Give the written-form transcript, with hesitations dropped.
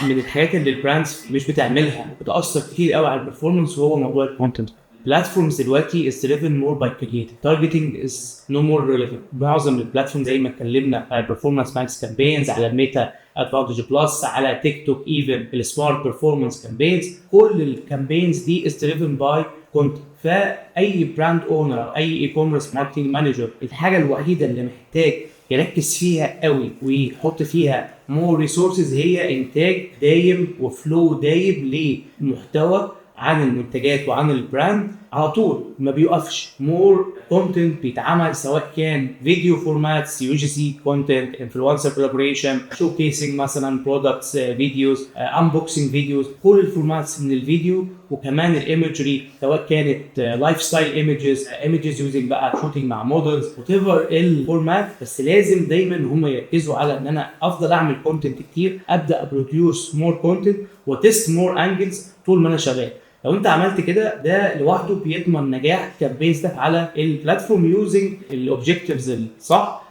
من الحاجات اللي البراندز مش بتعملها بتأثر كتير قوي على البرفورمانس هو موضوع الكونتنت. platforms دلوقتي is driven more by creative targeting is no more relevant. معظم البلاتفورم زي ما اتكلمنا على performance max campaigns، على ميتا ادفانتج بلس، على تيك توك ايفن السمارت performance campaigns، كل الكامبينز دي is driven by content. فاي براند اونر او اي اي كوميرس ماركتنج مانجر الحاجه الوحيده اللي محتاج يركز فيها قوي ويحط فيها مور ريسورسز هي انتاج دايم وفلو دايم لمحتوى عن المنتجات وعن البراند على طول ما بيوقفش. مور كونتنت بيتعمل سواء كان فيديو فورماتس يو جي سي كونتنت، انفلونسر كولابوريشن، شو كيسنج مثلا برودكتس، فيديوز، انبوكسنج فيديوز، كل الفورماتس من الفيديو. وكمان الايمجري سواء كانت لايف ستايل ايمجز يوزنج بقى شوتنج مع مودلز وات ايفر الفورمات. بس لازم دايما هم يركزوا على ان انا افضل اعمل كونتنت كتير، ابدا ابروديوس مور كونتنت وتست مور انجلز طول ما انا شغال. لو انت عملت كده ده لوحده بيضمن نجاح كامبينز على البلاتفورم يوزنج الاوبجكتيفز الصح